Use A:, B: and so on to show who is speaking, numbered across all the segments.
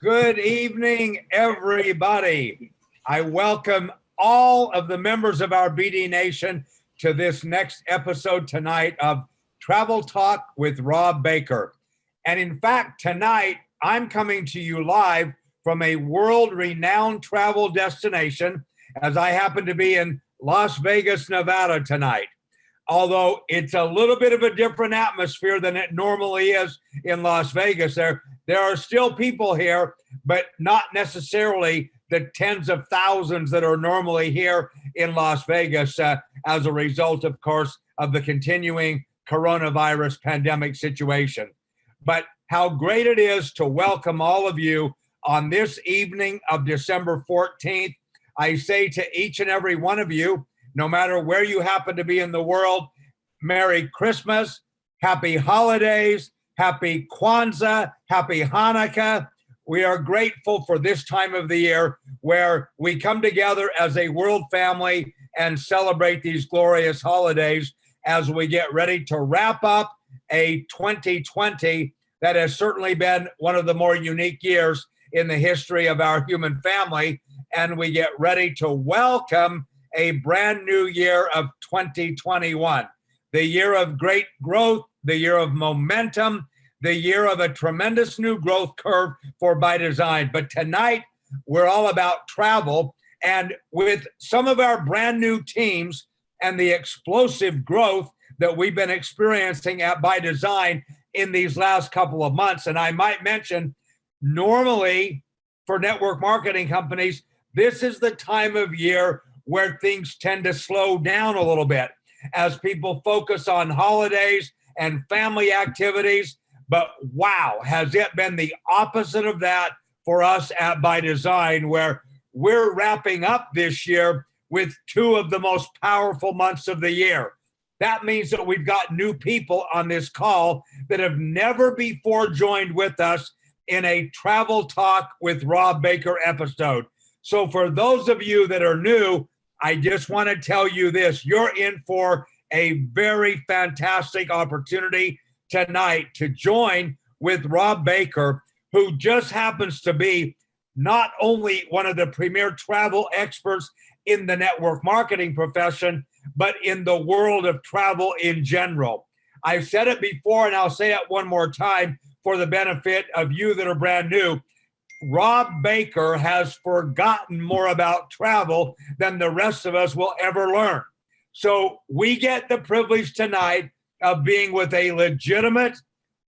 A: Good evening, everybody. I welcome all of the members of our BD Nation to this next episode tonight of Travel Talk with Rob Baker. And in fact, tonight I'm coming to you live from a world-renowned travel destination, as I happen to be in Las Vegas, Nevada tonight. Although it's a little bit of a different atmosphere than it normally is in Las Vegas. There are still people here, but not necessarily the tens of thousands that are normally here in Las Vegas as a result, of course, of the continuing coronavirus pandemic situation. But how great it is to welcome all of you on this evening of December 14th. I say to each and every one of you, no matter where you happen to be in the world, Merry Christmas, Happy Holidays, Happy Kwanzaa, Happy Hanukkah. We are grateful for this time of the year where we come together as a world family and celebrate these glorious holidays as we get ready to wrap up a 2020 that has certainly been one of the more unique years in the history of our human family. And we get ready to welcome a brand new year of 2021, the year of great growth, the year of momentum, the year of a tremendous new growth curve for By Design. But tonight, we're all about travel. And with some of our brand new teams and the explosive growth that we've been experiencing at By Design in these last couple of months, and I might mention, normally for network marketing companies, this is the time of year where things tend to slow down a little bit as people focus on holidays and family activities. But wow, has it been the opposite of that for us at By Design, where we're wrapping up this year with two of the most powerful months of the year. That means that we've got new people on this call that have never before joined with us in a Travel Talk with Rob Baker episode. So for those of you that are new, I just want to tell you this: you're in for a very fantastic opportunity tonight to join with Rob Baker, who just happens to be not only one of the premier travel experts in the network marketing profession, but in the world of travel in general. I've said it before, and I'll say it one more time for the benefit of you that are brand new. Rob Baker has forgotten more about travel than the rest of us will ever learn. So we get the privilege tonight of being with a legitimate,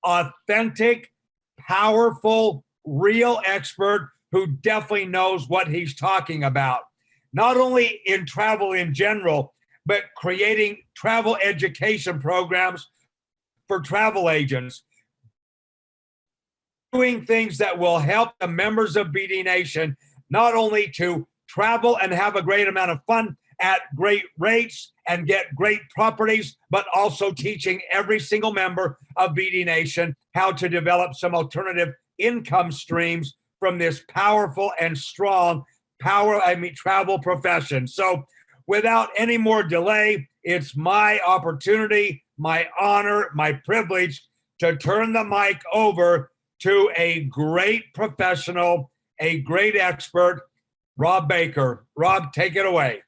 A: authentic, powerful, real expert who definitely knows what he's talking about. Not only in travel in general, but creating travel education programs for travel agents, doing things that will help the members of BD Nation not only to travel and have a great amount of fun at great rates and get great properties, but also teaching every single member of BD Nation how to develop some alternative income streams from this powerful and strong travel profession. So without any more delay, it's my opportunity, my honor, my privilege to turn the mic over to a great professional, a great expert, Rob Baker. Rob, take it away.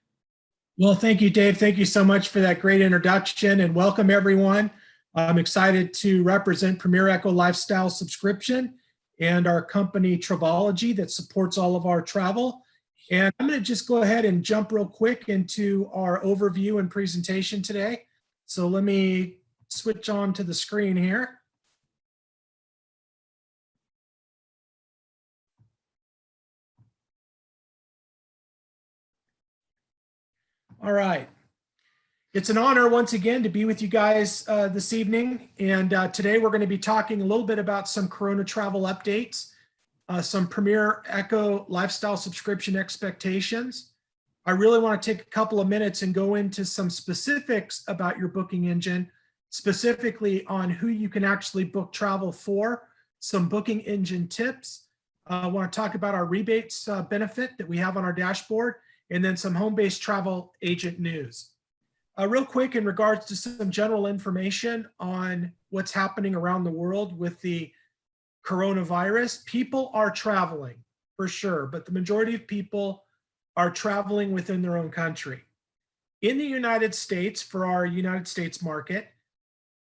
B: Well, thank you, Dave. Thank you so much for that great introduction, and welcome everyone. I'm excited to represent Premier Echo Lifestyle Subscription and our company Travelology that supports all of our travel. And I'm going to just go ahead and jump real quick into our overview and presentation today. So let me switch on to the screen here. All right. It's an honor once again to be with you guys this evening. And today we're going to be talking a little bit about some Corona travel updates, some Premier Echo Lifestyle Subscription expectations. I really want to take a couple of minutes and go into some specifics about your booking engine, specifically on who you can actually book travel for, some booking engine tips. I want to talk about our rebates benefit that we have on our dashboard, and then some home-based travel agent news. Real quick, in regards to some general information on what's happening around the world with the coronavirus, people are traveling for sure, but the majority of people are traveling within their own country. In the United States, for our United States market,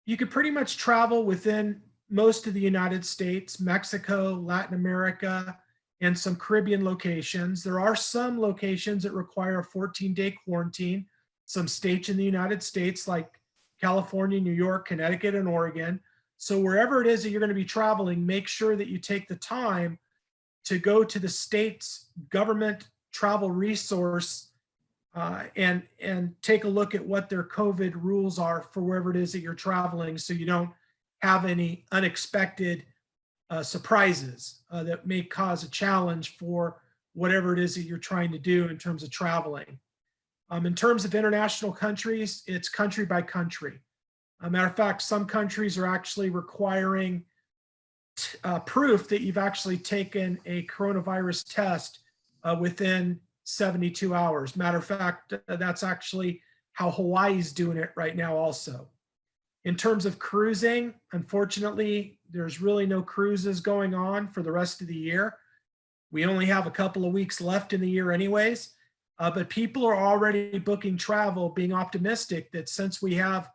B: you could pretty much travel within most of the United States, Mexico, Latin America, and some Caribbean locations. There are some locations that require a 14-day quarantine, some states in the United States like California, New York, Connecticut, and Oregon. So wherever it is that you're going to be traveling, make sure that you take the time to go to the state's government travel resource and take a look at what their COVID rules are for wherever it is that you're traveling, so you don't have any unexpected surprises that may cause a challenge for whatever it is that you're trying to do in terms of traveling. In terms of international countries, it's country by country. Matter of fact, some countries are actually requiring proof that you've actually taken a coronavirus test within 72 hours. Matter of fact, that's actually how Hawaii's doing it right now also. In terms of cruising, unfortunately, there's really no cruises going on for the rest of the year. We only have a couple of weeks left in the year anyways, but people are already booking travel, being optimistic that since we have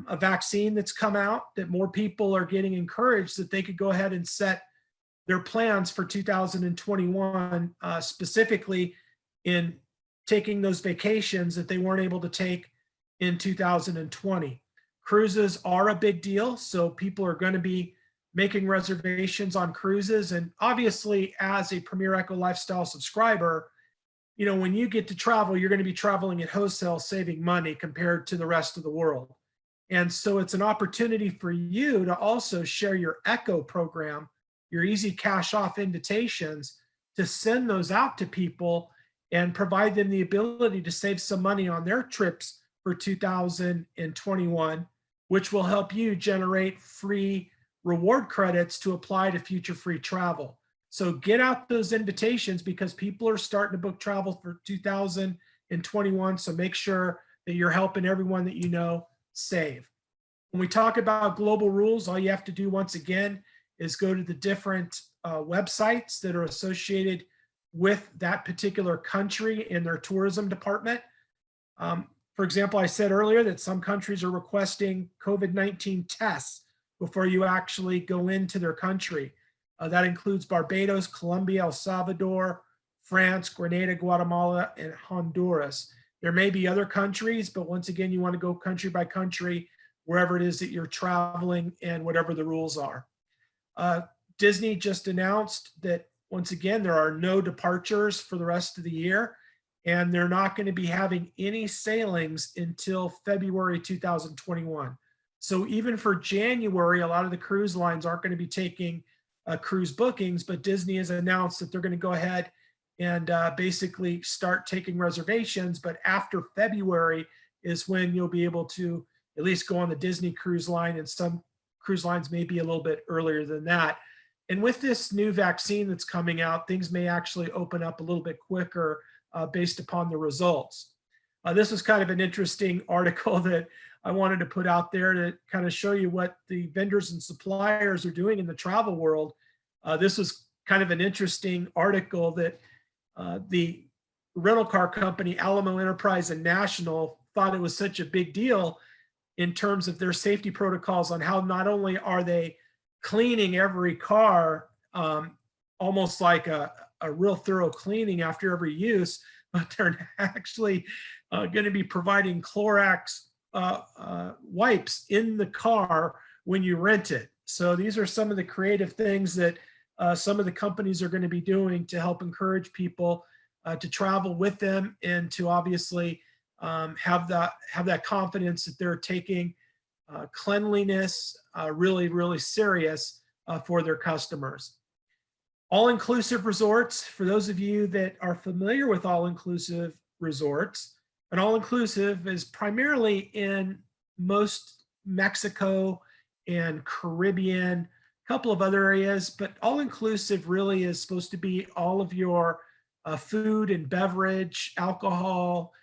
B: a vaccine that's come out, that more people are getting encouraged that they could go ahead and set their plans for 2021, specifically in taking those vacations that they weren't able to take in 2020. Cruises are a big deal, so people are going to be making reservations on cruises. And obviously, as a Premier Echo Lifestyle subscriber, you know, when you get to travel, you're going to be traveling at wholesale, saving money compared to the rest of the world. And so it's an opportunity for you to also share your Echo program, your easy cash off invitations, to send those out to people and provide them the ability to save some money on their trips for 2021, which will help you generate free reward credits to apply to future free travel. So get out those invitations because people are starting to book travel for 2021. So make sure that you're helping everyone that you know save. When we talk about global rules, all you have to do once again is go to the different websites that are associated with that particular country and their tourism department. For example, I said earlier that some countries are requesting COVID-19 tests before you actually go into their country. That includes Barbados, Colombia, El Salvador, France, Grenada, Guatemala, and Honduras. There may be other countries, but once again, you want to go country by country, wherever it is that you're traveling and whatever the rules are. Disney just announced that, once again, there are no departures for the rest of the year, and they're not going to be having any sailings until February 2021. So even for January, a lot of the cruise lines aren't going to be taking cruise bookings, but Disney has announced that they're going to go ahead and basically start taking reservations. But after February is when you'll be able to at least go on the Disney cruise line, and some cruise lines may be a little bit earlier than that. And with this new vaccine that's coming out, things may actually open up a little bit quicker based upon the results. This was kind of an interesting article that I wanted to put out there to kind of show you what the vendors and suppliers are doing in the travel world. This was kind of an interesting article that the rental car company Alamo Enterprise and National thought it was such a big deal in terms of their safety protocols on how not only are they cleaning every car, almost like a real thorough cleaning after every use, but they're actually going to be providing Clorox wipes in the car when you rent it. So these are some of the creative things that some of the companies are going to be doing to help encourage people to travel with them and to obviously have that confidence that they're taking cleanliness really, really serious for their customers. All-inclusive resorts, for those of you that are familiar with all-inclusive resorts, an all-inclusive is primarily in most Mexico and Caribbean, a couple of other areas, but all-inclusive really is supposed to be all of your food and beverage, alcohol,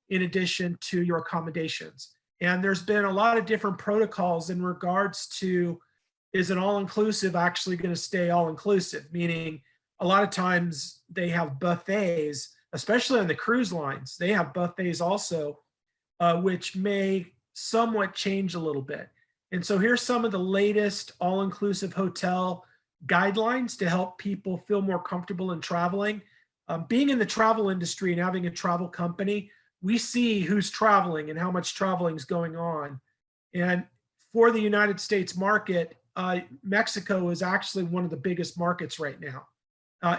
B: in addition to your accommodations. And there's been a lot of different protocols in regards to is an all-inclusive actually going to stay all-inclusive? Meaning a lot of times they have buffets, especially on the cruise lines. They have buffets also, which may somewhat change a little bit. And so here's some of the latest all-inclusive hotel guidelines to help people feel more comfortable in traveling. Being in the travel industry and having a travel company, we see who's traveling and how much traveling is going on. And for the United States market, Mexico is actually one of the biggest markets right now,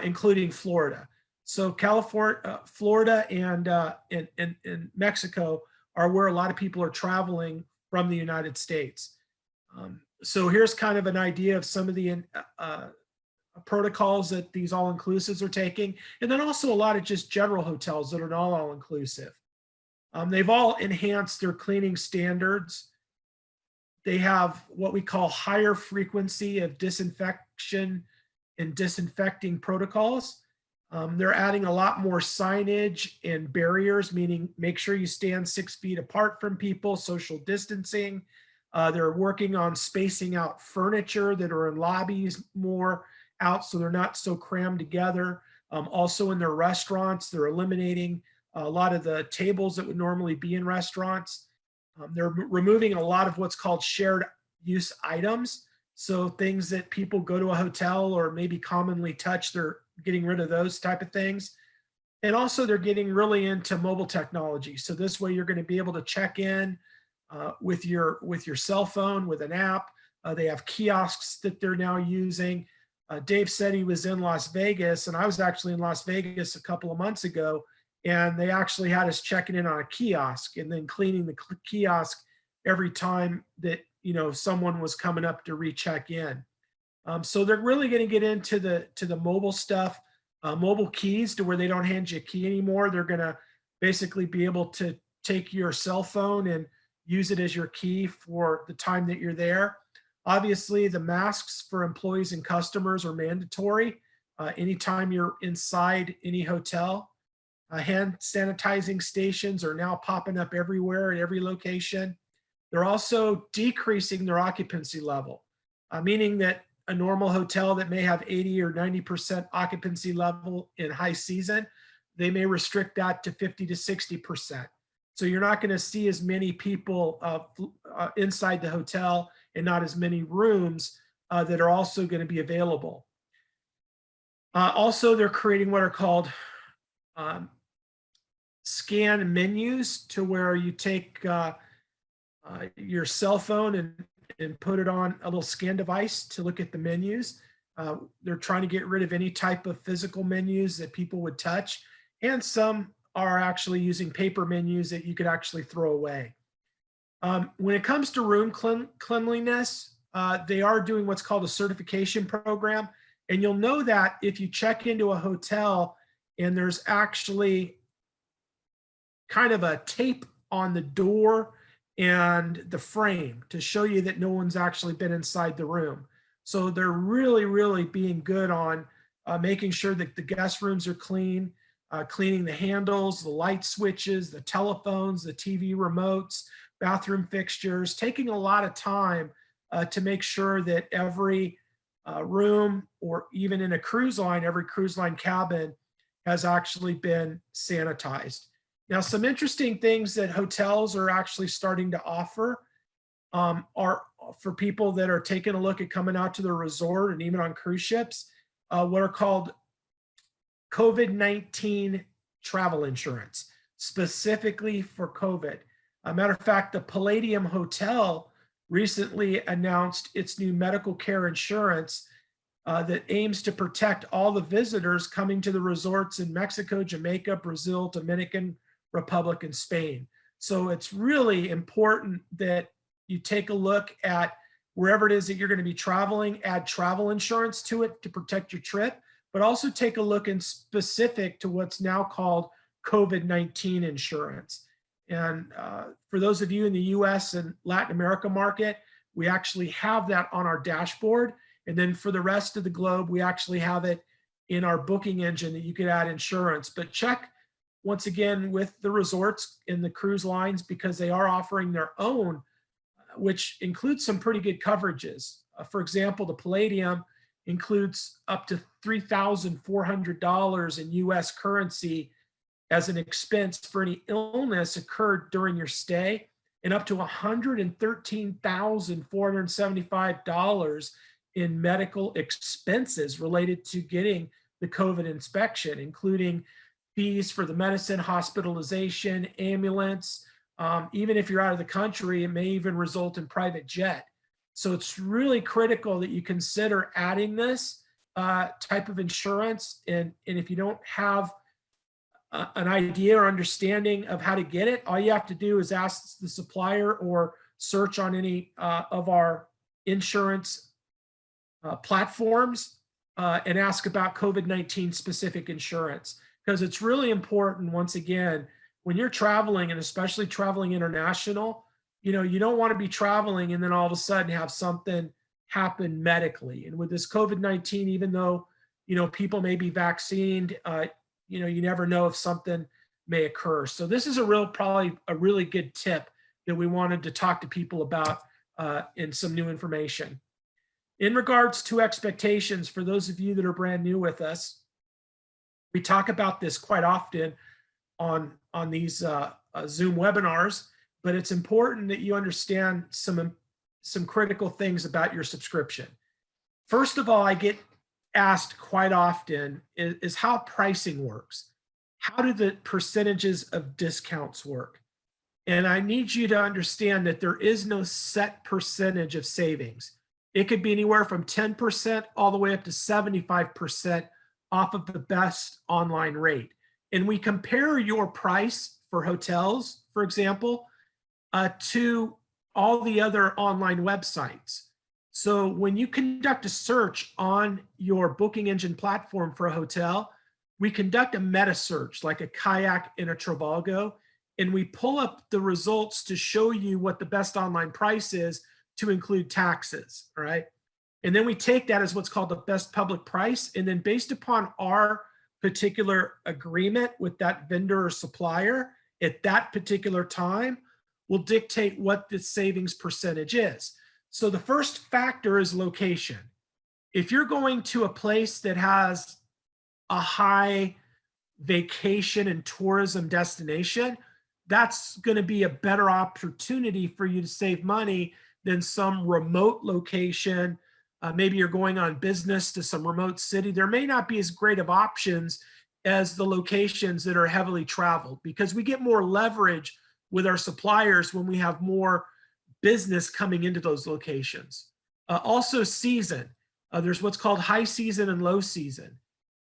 B: including Florida. So California, Florida, and Mexico are where a lot of people are traveling from the United States. So here's kind of an idea of some of the protocols that these all-inclusives are taking, and then also a lot of just general hotels that are not all-inclusive. They've all enhanced their cleaning standards. They have what we call higher frequency of disinfection and disinfecting protocols. They're adding a lot more signage and barriers, meaning make sure you stand 6 feet apart from people, social distancing. They're working on spacing out furniture that are in lobbies more out so they're not so crammed together. Also in their restaurants, they're eliminating a lot of the tables that would normally be in restaurants. They're removing a lot of what's called shared use items. So things that people go to a hotel or maybe commonly touch, they're getting rid of those type of things. And also they're getting really into mobile technology. So this way you're going to be able to check in with your cell phone with an app. They have kiosks that they're now using. Dave said he was in Las Vegas, and I was actually in Las Vegas a couple of months ago, and they actually had us checking in on a kiosk and then cleaning the kiosk every time that someone was coming up to recheck in. So they're really going to get into the mobile stuff, mobile keys, to where they don't hand you a key anymore. They're going to basically be able to take your cell phone and use it as your key for the time that you're there. Obviously, the masks for employees and customers are mandatory anytime you're inside any hotel. Hand sanitizing stations are now popping up everywhere at every location. They're also decreasing their occupancy level, meaning that a normal hotel that may have 80 or 90% occupancy level in high season, they may restrict that to 50 to 60%. So you're not going to see as many people inside the hotel and not as many rooms that are also going to be available. Also, they're creating what are called scan menus, to where you take your cell phone and put it on a little scan device to look at the menus. They're trying to get rid of any type of physical menus that people would touch, and some are actually using paper menus that you could actually throw away. When it comes to room cleanliness, they are doing what's called a certification program. And you'll know that if you check into a hotel and there's actually kind of a tape on the door and the frame to show you that no one's actually been inside the room. So they're really, really being good on making sure that the guest rooms are clean, cleaning the handles, the light switches, the telephones, the TV remotes, bathroom fixtures, taking a lot of time to make sure that every room, or even in a cruise line, every cruise line cabin has actually been sanitized. Now, some interesting things that hotels are actually starting to offer are for people that are taking a look at coming out to the resort and even on cruise ships, what are called COVID-19 travel insurance, specifically for COVID. A matter of fact, the Palladium Hotel recently announced its new medical care insurance that aims to protect all the visitors coming to the resorts in Mexico, Jamaica, Brazil, Dominican Republic, and Spain. So it's really important that you take a look at wherever it is that you're going to be traveling, add travel insurance to it to protect your trip, but also take a look in specific to what's now called COVID-19 insurance. And for those of you in the US and Latin America market, we actually have that on our dashboard. And then for the rest of the globe, we actually have it in our booking engine that you could add insurance. But check once again with the resorts and the cruise lines, because they are offering their own, which includes some pretty good coverages. For example, the Palladium includes up to $3,400 in US currency as an expense for any illness occurred during your stay, and up to $113,475 in medical expenses related to getting the COVID inspection, including fees for the medicine, hospitalization, ambulance. Even if you're out of the country, it may even result in private jet. So it's really critical that you consider adding this type of insurance. And if you don't have an idea or understanding of how to get it, all you have to do is ask the supplier or search on any of our insurance platforms and ask about COVID-19 specific insurance, because it's really important. Once again, when you're traveling, and especially traveling international, you don't want to be traveling and then all of a sudden have something happen medically. And with this COVID-19, even though people may be vaccinated, you never know if something may occur. So this is probably a really good tip that we wanted to talk to people about in some new information. In regards to expectations, for those of you that are brand new with us, we talk about this quite often on these Zoom webinars, but it's important that you understand some critical things about your subscription. First of all, I get asked quite often is how pricing works. How do the percentages of discounts work? And I need you to understand that there is no set percentage of savings. It could be anywhere from 10% all the way up to 75% off of the best online rate. And we compare your price for hotels, for example, to all the other online websites. So when you conduct a search on your booking engine platform for a hotel, we conduct a meta search like a kayak in a Trivago, and we pull up the results to show you what the best online price is to include taxes, right? And then we take that as what's called the best public price. And then based upon our particular agreement with that vendor or supplier at that particular time, will dictate what the savings percentage is. So the first factor is location. If you're going to a place that has a high vacation and tourism destination, that's going to be a better opportunity for you to save money than some remote location. Maybe you're going on business to some remote city. There may not be as great of options as the locations that are heavily traveled, because we get more leverage with our suppliers when we have more business coming into those locations. Also season. There's what's called high season and low season.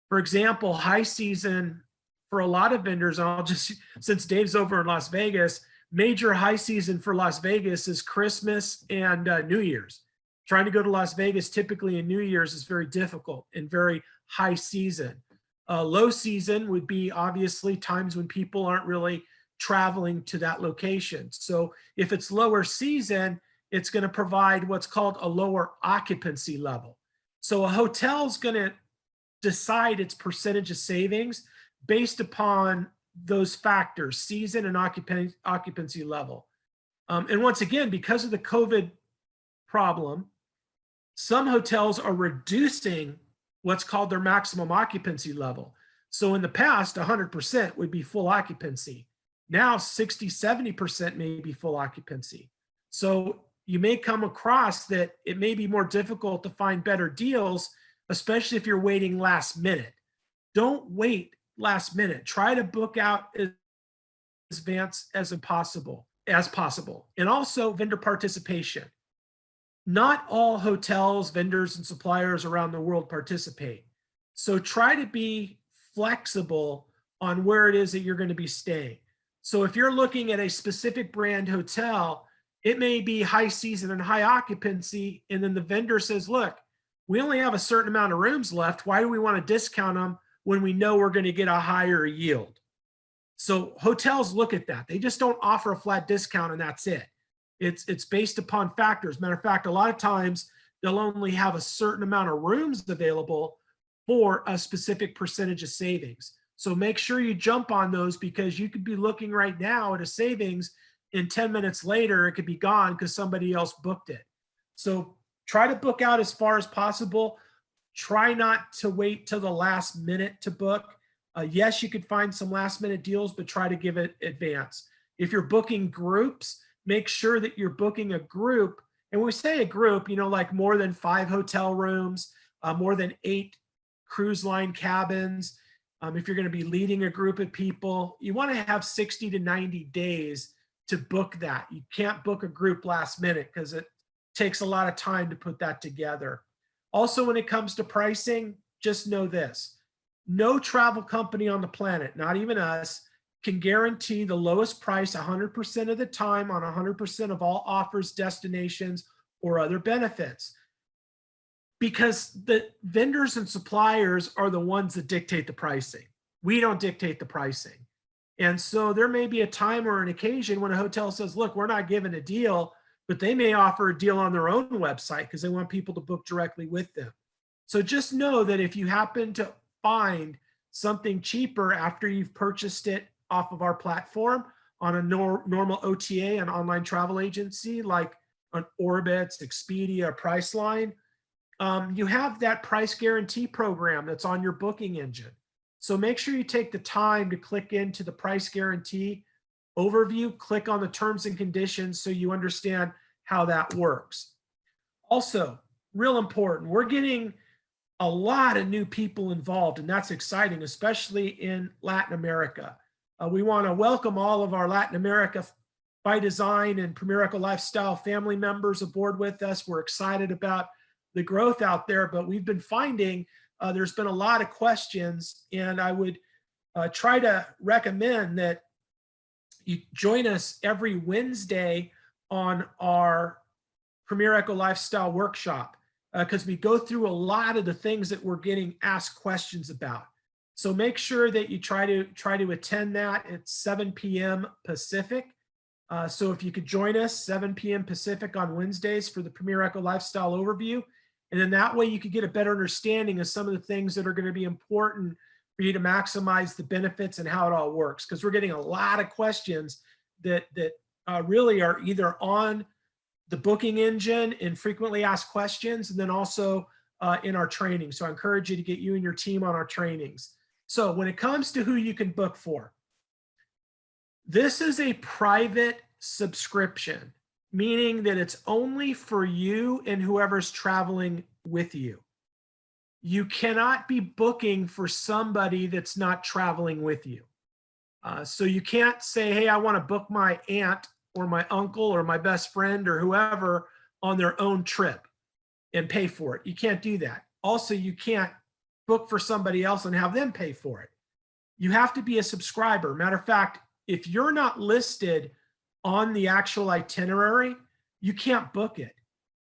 B: For example, high season for a lot of vendors, and I'll just, since Dave's over in Las Vegas, major high season for Las Vegas is Christmas and New Year's. Trying to go to Las Vegas typically in New Year's is very difficult and very high season. Low season would be obviously times when people aren't really traveling to that location. So if it's lower season, it's going to provide what's called a lower occupancy level. So a hotel's going to decide its percentage of savings based upon those factors, season and occupancy level. And once again, because of the COVID problem, some hotels are reducing what's called their maximum occupancy level. So in the past, 100% would be full occupancy. Now 60, 70% may be full occupancy. So you may come across that it may be more difficult to find better deals, especially if you're waiting last minute. Don't wait last minute. Try to book out as advanced as possible. And also vendor participation. Not all hotels, vendors, and suppliers around the world participate. So try to be flexible on where it is that you're going to be staying. So if you're looking at a specific brand hotel, it may be high season and high occupancy, and then the vendor says, look, we only have a certain amount of rooms left. Why do we want to discount them when we know we're going to get a higher yield? So hotels look at that. They just don't offer a flat discount and that's it. It's based upon factors. Matter of fact, a lot of times they'll only have a certain amount of rooms available for a specific percentage of savings. So make sure you jump on those, because you could be looking right now at a savings and 10 minutes later, it could be gone because somebody else booked it. So try to book out as far as possible. Try not to wait till the last minute to book. Yes, you could find some last minute deals, but try to give it advance. If you're booking groups, make sure that you're booking a group. And when we say a group, like more than 5 hotel rooms, more than 8 cruise line cabins. If you're going to be leading a group of people, you want to have 60 to 90 days to book that. You can't book a group last minute because it takes a lot of time to put that together. Also, when it comes to pricing, just know this: no travel company on the planet, not even us, can guarantee the lowest price 100% of the time on 100% of all offers, destinations, or other benefits. Because the vendors and suppliers are the ones that dictate the pricing. We don't dictate the pricing. And so there may be a time or an occasion when a hotel says, look, we're not giving a deal, but they may offer a deal on their own website because they want people to book directly with them. So just know that if you happen to find something cheaper after you've purchased it off of our platform on a normal OTA, an online travel agency like an Orbitz, Expedia, Priceline, you have that price guarantee program that's on your booking engine. So make sure you take the time to click into the price guarantee overview, click on the terms and conditions so you understand how that works. Also, real important, we're getting a lot of new people involved, and that's exciting, especially in Latin America. We want to welcome all of our Latin America by Design and Premier Echo Lifestyle family members aboard with us. We're excited about the growth out there, but we've been finding there's been a lot of questions, and I would try to recommend that you join us every Wednesday on our Premier Echo Lifestyle workshop because we go through a lot of the things that we're getting asked questions about. So make sure that you try to attend that at 7 p.m. Pacific. So if you could join us 7 p.m. Pacific on Wednesdays for the Premier Echo Lifestyle overview, and then that way you could get a better understanding of some of the things that are going to be important for you to maximize the benefits and how it all works. Because we're getting a lot of questions that really are either on the booking engine and frequently asked questions, and then also in our training. So I encourage you to get you and your team on our trainings. So when it comes to who you can book for, this is a private subscription, meaning that it's only for you and whoever's traveling with you. You cannot be booking for somebody that's not traveling with you. So you can't say, hey, I want to book my aunt or my uncle or my best friend or whoever on their own trip and pay for it. You can't do that. Also, you can't book for somebody else and have them pay for it. You have to be a subscriber. Matter of fact, if you're not listed on the actual itinerary, you can't book it.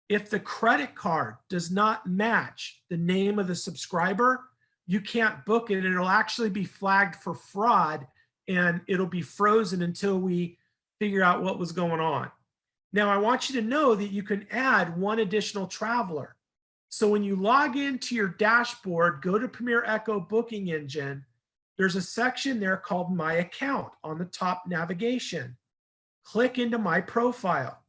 B: If the credit card does not match the name of the subscriber, you can't book it. It'll actually be flagged for fraud and it'll be frozen until we figure out what was going on. Now, I want you to know that you can add one additional traveler. So when you log into your dashboard, go to Premier Echo Booking Engine, there's a section there called My Account on the top navigation. Click into My Profile.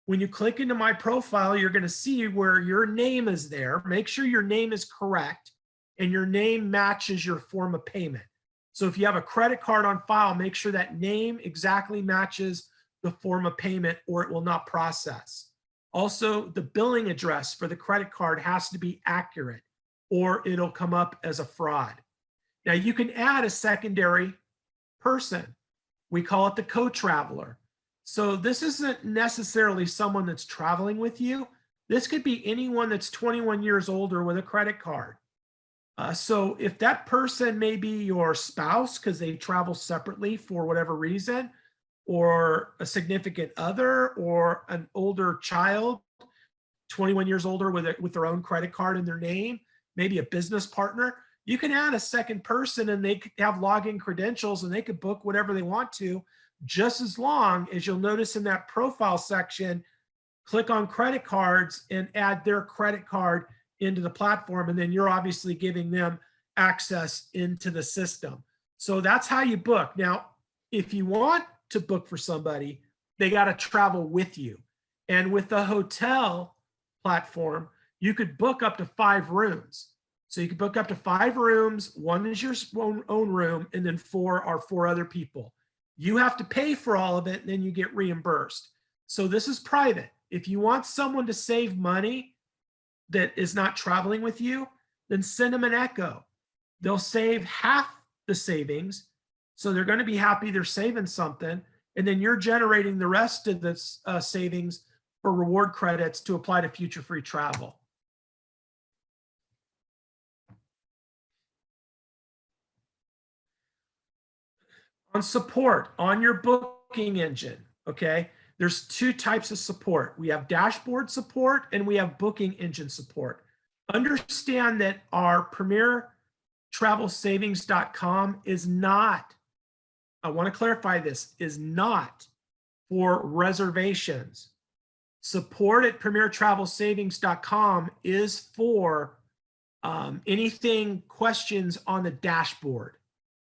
B: When you click into My Profile, you're going to see where your name is there. Make sure your name is correct and your name matches your form of payment. So if you have a credit card on file, make sure that name exactly matches the form of payment or it will not process. Also, the billing address for the credit card has to be accurate or it'll come up as a fraud. Now you can add a secondary person. We call it the co-traveler. So this isn't necessarily someone that's traveling with you. This could be anyone that's 21 years older with a credit card. So if that person may be your spouse because they travel separately for whatever reason, or a significant other, or an older child, 21 years older with their own credit card in their name, maybe a business partner, you can add a second person and they could have login credentials and they could book whatever they want to, just as long as you'll notice in that profile section, click on credit cards and add their credit card into the platform. And then you're obviously giving them access into the system. So that's how you book. Now, if you want to book for somebody, they got to travel with you. And with the hotel platform, you could book up to 5 rooms. So you could book up to 5 rooms. 1 is your own room, and then 4 are for other people. You have to pay for all of it, and then you get reimbursed. So this is private. If you want someone to save money that is not traveling with you, then send them an Echo. They'll save half the savings. So they're going to be happy they're saving something. And then you're generating the rest of the savings for reward credits to apply to future free travel. On support, on your booking engine, okay, there's 2 types of support. We have dashboard support and we have booking engine support. Understand that our PremierTravelSavings.com is not, I want to clarify this, is not for reservations. Support at PremierTravelSavings.com is for anything questions on the dashboard,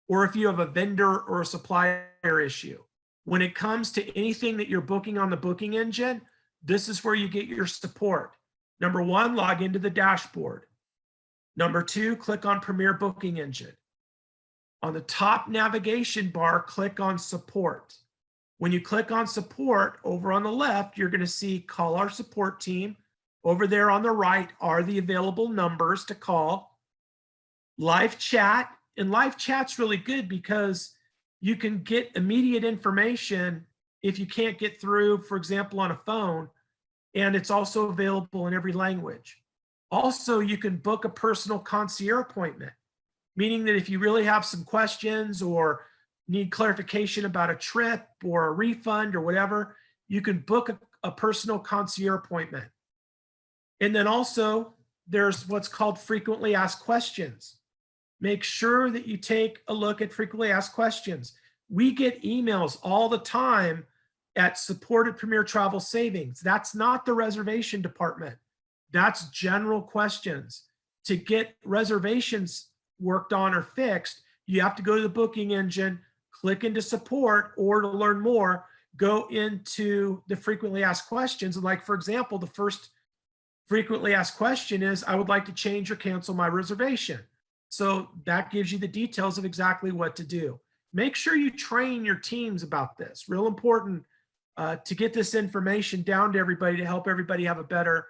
B: or if you have a vendor or a supplier issue. When it comes to anything that you're booking on the booking engine, this is where you get your support. Number 1, log into the dashboard. Number 2, click on Premier Booking Engine. On the top navigation bar, click on support. When you click on support, over on the left, you're going to see call our support team. Over there on the right are the available numbers to call. Live chat, and live chat's really good because you can get immediate information if you can't get through, for example, on a phone, and it's also available in every language. Also, you can book a personal concierge appointment, meaning that if you really have some questions or need clarification about a trip or a refund or whatever, you can book a personal concierge appointment. And then also, there's what's called frequently asked questions. Make sure that you take a look at frequently asked questions. We get emails all the time at support at Premier Travel Savings. That's not the reservation department. That's general questions. To get reservations worked on or fixed, you have to go to the booking engine, click into support, or to learn more, go into the frequently asked questions. And like, for example, the first frequently asked question is, I would like to change or cancel my reservation. So that gives you the details of exactly what to do. Make sure you train your teams about this. Real important to get this information down to everybody to help everybody have a better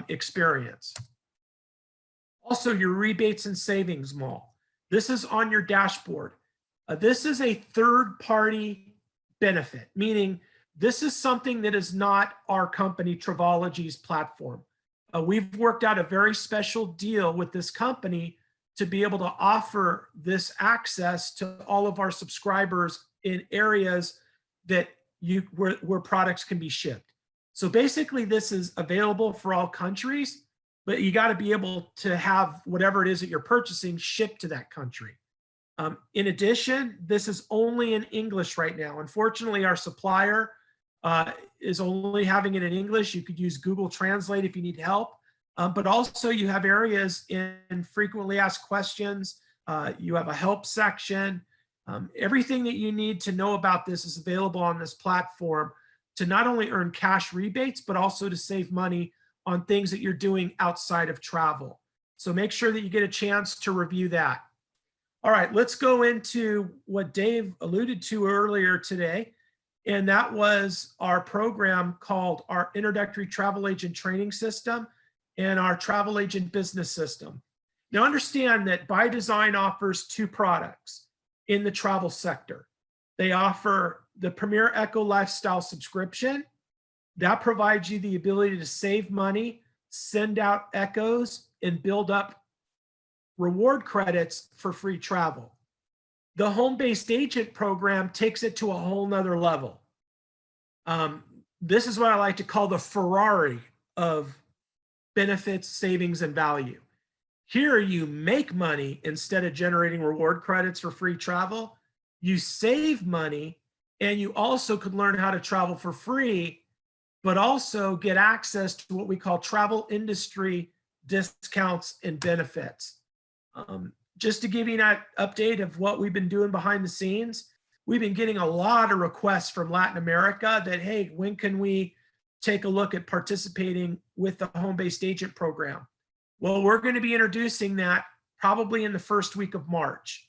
B: experience. Also, your rebates and savings mall. This is on your dashboard. This is a third-party benefit, meaning this is something that is not our company, Travalogy's platform. We've worked out a very special deal with this company to be able to offer this access to all of our subscribers in areas that where products can be shipped. So basically, this is available for all countries, but you got to be able to have whatever it is that you're purchasing shipped to that country. In addition, this is only in English right now. Unfortunately, our supplier is only having it in English. You could use Google Translate if you need help. But also you have areas in frequently asked questions. You have a help section. Everything that you need to know about this is available on this platform to not only earn cash rebates, but also to save money on things that you're doing outside of travel. So make sure that you get a chance to review that. All right, let's go into what Dave alluded to earlier today. And that was our program called our Introductory Travel Agent Training System and our Travel Agent Business System. Now understand that By Design offers 2 products in the travel sector. They offer the Premier Echo Lifestyle Subscription. That provides you the ability to save money, send out echoes, and build up reward credits for free travel. The HomeBased Agent program takes it to a whole nother level. This is what I like to call the Ferrari of benefits, savings, and value. Here you make money instead of generating reward credits for free travel. You save money, and you also could learn how to travel for free, but also get access to what we call travel industry discounts and benefits. Just to give you an update of what we've been doing behind the scenes, we've been getting a lot of requests from Latin America that, hey, when can we take a look at participating with the home-based agent program? Well, we're going to be introducing that probably in the first week of March.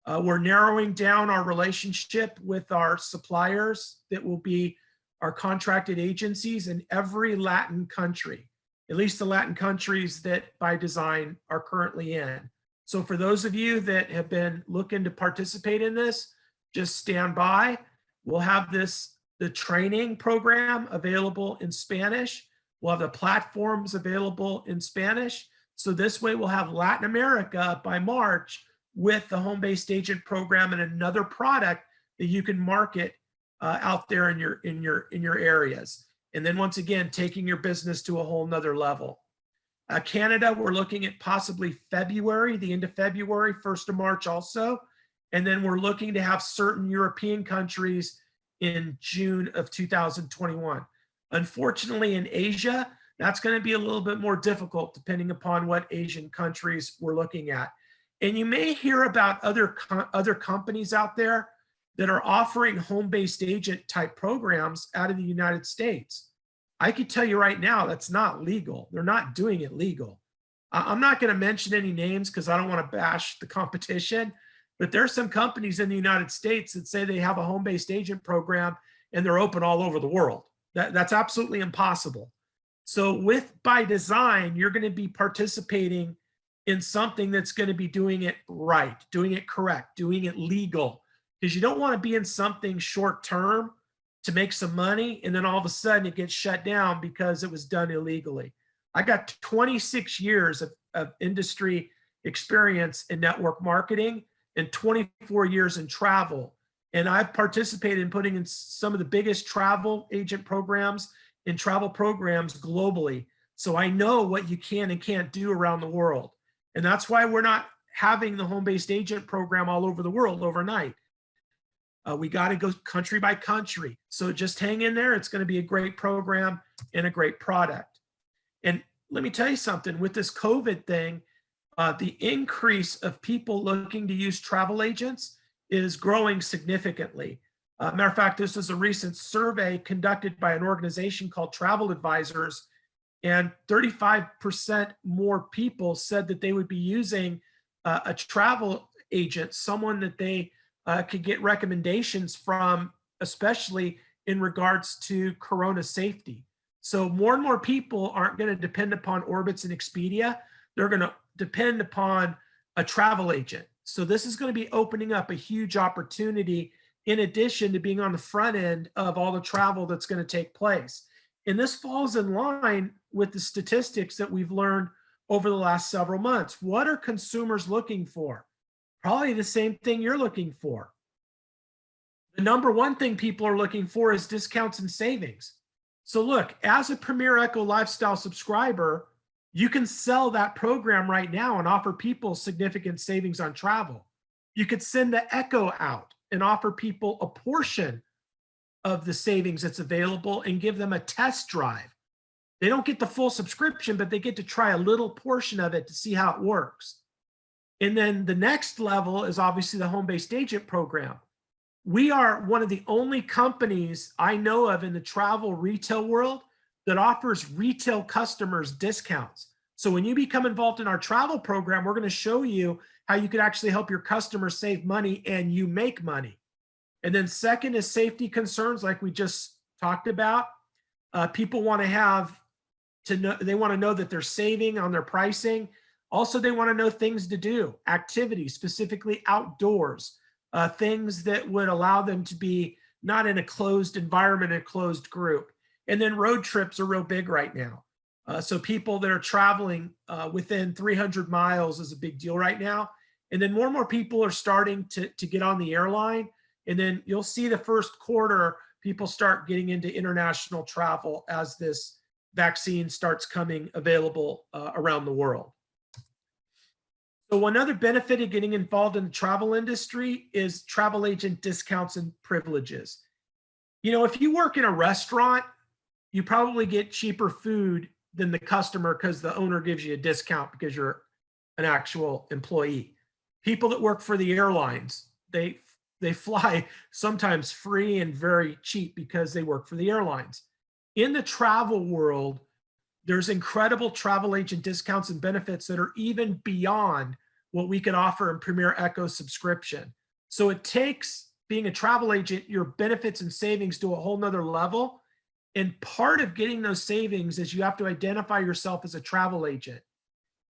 B: We're narrowing down our relationship with our suppliers that will be our contracted agencies in every Latin country, at least the Latin countries that by design are currently in. So for those of you that have been looking to participate in this, just stand by. We'll have the training program available in Spanish. We'll have the platforms available in Spanish. So this way we'll have Latin America by March with the home-based agent program and another product that you can market out there in your areas. And then once again, taking your business to a whole nother level. Canada, we're looking at possibly February, the end of February, 1st of March also. And then we're looking to have certain European countries in June of 2021. Unfortunately, in Asia, that's going to be a little bit more difficult depending upon what Asian countries we're looking at. And you may hear about other companies out there that are offering home-based agent type programs out of the United States. I could tell you right now, that's not legal. They're not doing it legal. I'm not going to mention any names because I don't want to bash the competition, but there's some companies in the United States that say they have a home-based agent program and they're open all over the world. That's absolutely impossible. So by design, you're going to be participating in something that's going to be doing it right, doing it correct, doing it legal, because you don't want to be in something short term to make some money and then all of a sudden it gets shut down because it was done illegally. I got 26 years of industry experience in network marketing and 24 years in travel. And I've participated in putting in some of the biggest travel agent programs and travel programs globally. So I know what you can and can't do around the world. And that's why we're not having the home-based agent program all over the world overnight. We got to go country by country. So just hang in there. It's going to be a great program and a great product. And let me tell you something, with this COVID thing, the increase of people looking to use travel agents is growing significantly. Matter of fact, this is a recent survey conducted by an organization called Travel Advisors, and 35% more people said that they would be using a travel agent, someone that they could get recommendations from, especially in regards to Corona safety. So more and more people aren't going to depend upon Orbitz and Expedia. They're going to depend upon a travel agent. So this is going to be opening up a huge opportunity in addition to being on the front end of all the travel that's going to take place. And this falls in line with the statistics that we've learned over the last several months. What are consumers looking for? Probably the same thing you're looking for. The number one thing people are looking for is discounts and savings. So look, as a Premier Echo Lifestyle subscriber, you can sell that program right now and offer people significant savings on travel. You could send the Echo out and offer people a portion of the savings that's available and give them a test drive. They don't get the full subscription, but they get to try a little portion of it to see how it works. And then the next level is obviously the home-based agent program. We are one of the only companies I know of in the travel retail world that offers retail customers discounts. So when you become involved in our travel program, we're going to show you how you could actually help your customers save money and you make money. And then second is safety concerns, like we just talked about. People want to know, they want to know that they're saving on their pricing. Also, they want to know things to do, activities, specifically outdoors, things that would allow them to be not in a closed environment, a closed group. And then road trips are real big right now. So people that are traveling within 300 miles is a big deal right now. And then more and more people are starting to get on the airline. And then you'll see the first quarter, people start getting into international travel as this vaccine starts coming available around the world. So another benefit of getting involved in the travel industry is travel agent discounts and privileges. You know, if you work in a restaurant, you probably get cheaper food than the customer because the owner gives you a discount because you're an actual employee. People that work for the airlines, they fly sometimes free and very cheap because they work for the airlines. in the travel world, there's incredible travel agent discounts and benefits that are even beyond what we can offer in Premier Echo Subscription. So it takes being a travel agent, your benefits and savings to a whole nother level. And part of getting those savings is you have to identify yourself as a travel agent.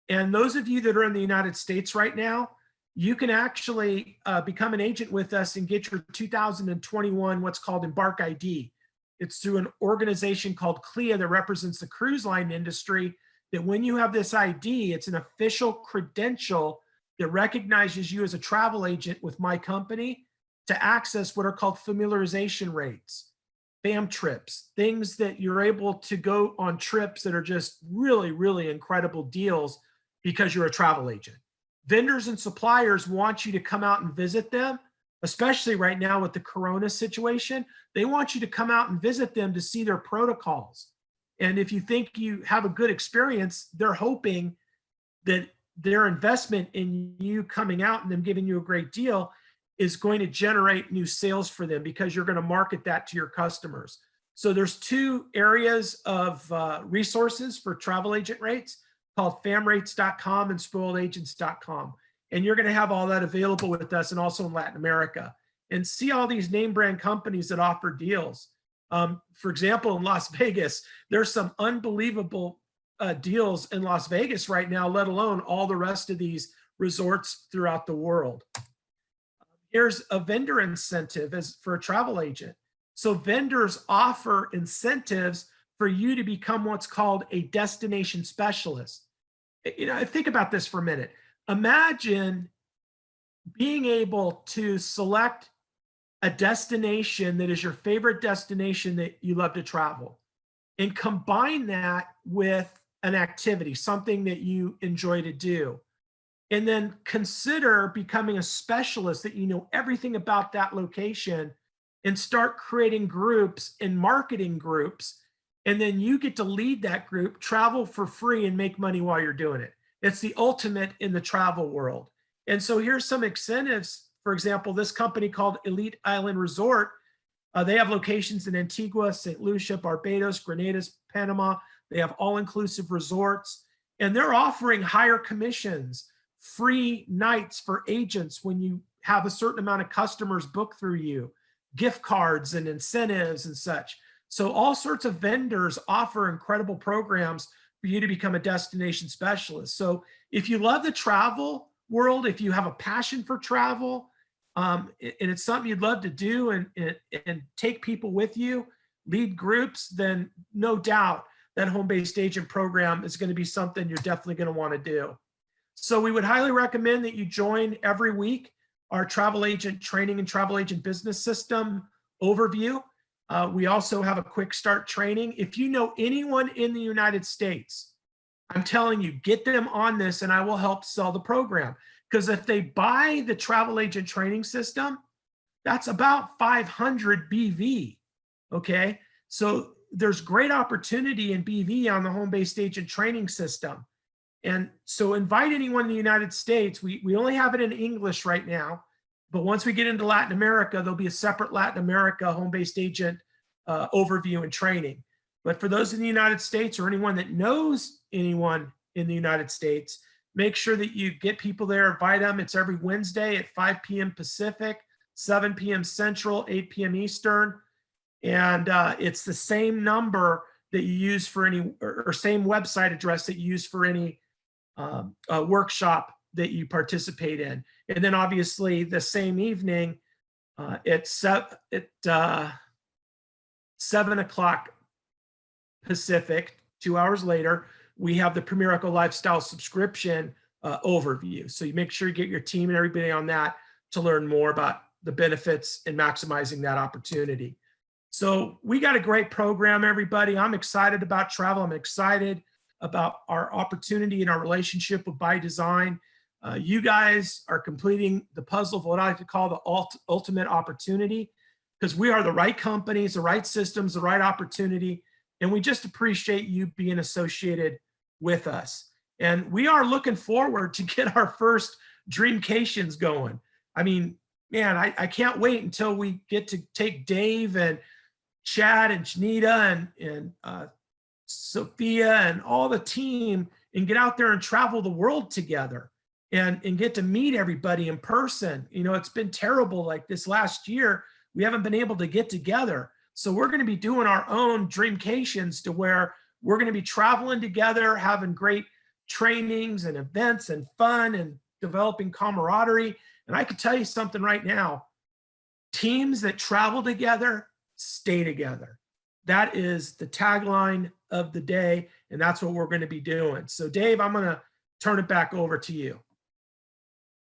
B: And those of you that are in the United States right now, you can actually become an agent with us and get your 2021 what's called Embark ID. It's through an organization called CLIA that represents the cruise line industry, that when you have this ID, it's an official credential that recognizes you as a travel agent with my company to access what are called familiarization rates, FAM trips, things that you're able to go on trips that are just really, really incredible deals because you're a travel agent. Vendors and suppliers want you to come out and visit them, especially right now with the Corona situation. They want you to come out and visit them to see their protocols. And if you think you have a good experience, they're hoping that their investment in you coming out and them giving you a great deal is going to generate new sales for them because you're going to market that to your customers. So there's two areas of resources for travel agent rates called famrates.com and spoiledagents.com. And you're going to have all that available with us and also in Latin America. And see all these name brand companies that offer deals. For example, in Las Vegas, there's some unbelievable deals in Las Vegas right now, let alone all the rest of these resorts throughout the world. Here's a vendor incentive as for a travel agent. So vendors offer incentives for you to become what's called a destination specialist. You know, think about this for a minute. Imagine being able to select a destination that is your favorite destination that you love to travel and combine that with an activity, something that you enjoy to do. And then consider becoming a specialist that you know everything about that location and start creating groups and marketing groups. And then you get to lead that group, travel for free and make money while you're doing it. It's the ultimate in the travel world. And so here's some incentives. For example, this company called Elite Island Resort, they have locations in Antigua, St. Lucia, Barbados, Grenada, Panama. They have all-inclusive resorts, and they're offering higher commissions, free nights for agents when you have a certain amount of customers book through you, gift cards and incentives and such. So all sorts of vendors offer incredible programs for you to become a destination specialist. So if you love the travel world, if you have a passion for travel, and it's something you'd love to do and take people with you, lead groups, then no doubt that home-based agent program is going to be something you're definitely going to want to do. So we would highly recommend that you join every week our travel agent training and travel agent business system overview. We also have a quick start training. If you know anyone in the United States, I'm telling you, get them on this and I will help sell the program. Because if they buy the travel agent training system, that's about 500 BV, okay? So there's great opportunity in BV on the home-based agent training system. And so invite anyone in the United States. We only have it in English right now, but once we get into Latin America, there'll be a separate Latin America home-based agent overview and training. But for those in the United States or anyone that knows anyone in the United States, make sure that you get people there, invite them. It's every Wednesday at 5 p.m. Pacific, 7 p.m. Central, 8 p.m. Eastern. And it's the same number that you use for any, or same website address that you use for any workshop that you participate in. And then obviously the same evening at 7 o'clock Pacific, 2 hours later, we have the Premier Echo Lifestyle Subscription overview. So you make sure you get your team and everybody on that to learn more about the benefits and maximizing that opportunity. So we got a great program, everybody. I'm excited about travel. I'm excited about our opportunity and our relationship with By Design. You guys are completing the puzzle of what I like to call the ultimate opportunity, because we are the right companies, the right systems, the right opportunity, and we just appreciate you being associated with us. And we are looking forward to get our first Dreamcations going. I mean, man, I can't wait until we get to take Dave and Chad and Janita and Sophia and all the team and get out there and travel the world together and get to meet everybody in person. You know, it's been terrible. Like this last year, we haven't been able to get together. So we're going to be doing our own Dreamcations to where we're going to be traveling together, having great trainings and events and fun and developing camaraderie. And I can tell you something right now, teams that travel together stay together. That is the tagline of the day, and that's what we're going to be doing. So Dave, I'm going to turn it back over to you.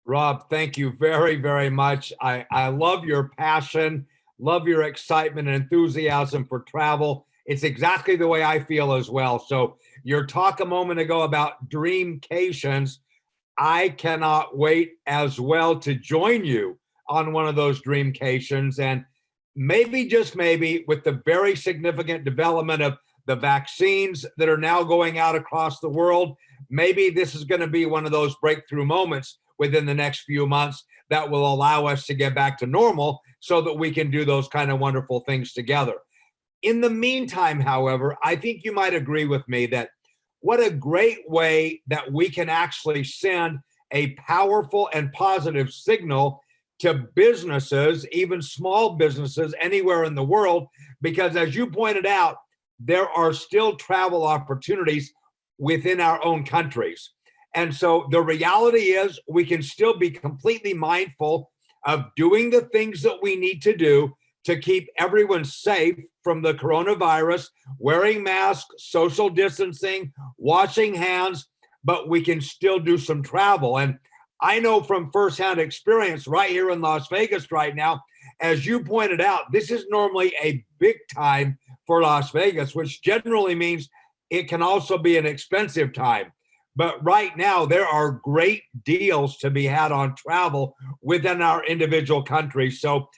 A: Rob, thank you very, very much. I love your passion, love your excitement and enthusiasm for travel. It's exactly the way I feel as well. So your talk a moment ago about Dreamcations, I cannot wait as well to join you on one of those Dreamcations. And maybe, just maybe, with the very significant development of the vaccines that are now going out across the world, maybe this is going to be one of those breakthrough moments within the next few months that will allow us to get back to normal so that we can do those kind of wonderful things together. In the meantime, however, I think you might agree with me that what a great way that we can actually send a powerful and positive signal to businesses, even small businesses anywhere in the world, because as you pointed out, there are still travel opportunities within our own countries. And so the reality is we can still be completely mindful of doing the things that we need to do to keep everyone safe from the coronavirus, wearing masks, social distancing, washing hands, but we can still do some travel. And I know from firsthand experience right here in Las Vegas right now, as you pointed out, this is normally a big time for Las Vegas, which generally means it can also be an expensive time. But right now, there are great deals to be had on travel within our individual countries. So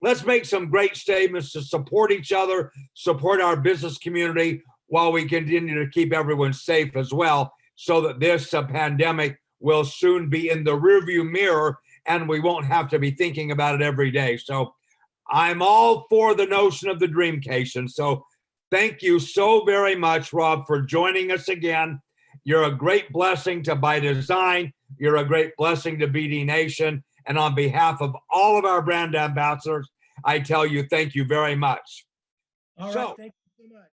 A: let's make some great statements to support each other, support our business community, while we continue to keep everyone safe as well, so that this pandemic will soon be in the rearview mirror and we won't have to be thinking about it every day. So I'm all for the notion of the Dreamcation. So thank you so very much, Rob, for joining us again. You're a great blessing to By Design. You're a great blessing to BD Nation. And on behalf of all of our brand ambassadors, I tell you, thank you very much.
B: All right, thank you so much.